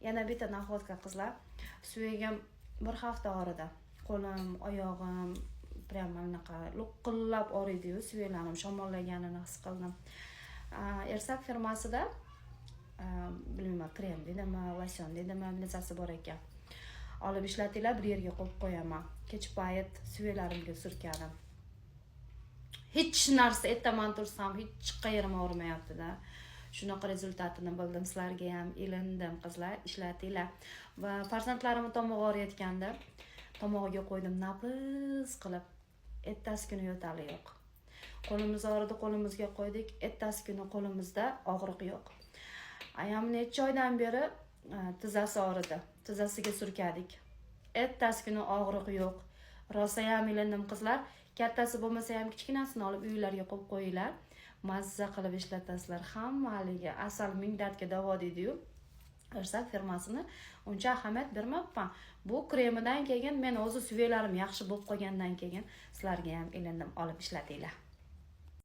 Yana bitta nahodka qizlar. Suyagim bir hafta og'ridi. Qo'lim, oyog'im prям anaqa lo'qillab og'riydi-yu, suyaglarim shamollaganini his qildim. Ersak firmasida bilmayman, krem deydimi, losyon deydimi, nazasi bor ekan. Olib ishlatinglar, bir yerga qo'yib qo'yaman. Kech payt suyaglarimga surkadim. Hech narsa ertaman tursam, hech qayerim og'rimayapti-da. Shunaqa rezultatini bildim. Sizlarga ham ilindim, qizlar, ishlatinglar. Va farzandlarim tomog'i og'riyotganda tomog'iga qo'ydim, nabız qilib. Ertasi kuni yo'tali yo'q. Qo'limiz og'ridi, qo'limizga qo'ydik. Ertasi kuni qo'limizda og'riq yo'q. Ayam necha oydan beri tizzasi og'ridi. Tizzasiga surkadik. Ertasi kuni og'riq yo'q. Rosa ham ilindim, qizlar. Kattasi bo'lmasa ham kichkinasini olib uylarga qo'yib qo'yinglar. Mazza qilib ishlatasizlar. Hammaliga asal ming dardga davo deydi-yu. Ersak firmasini uncha ahamiyat bermabman. Bu kremidan keyin men o'zi suyaglarim yaxshi bo'lib qolgandan keyin sizlarga ham ilindim, olib ishlatinglar.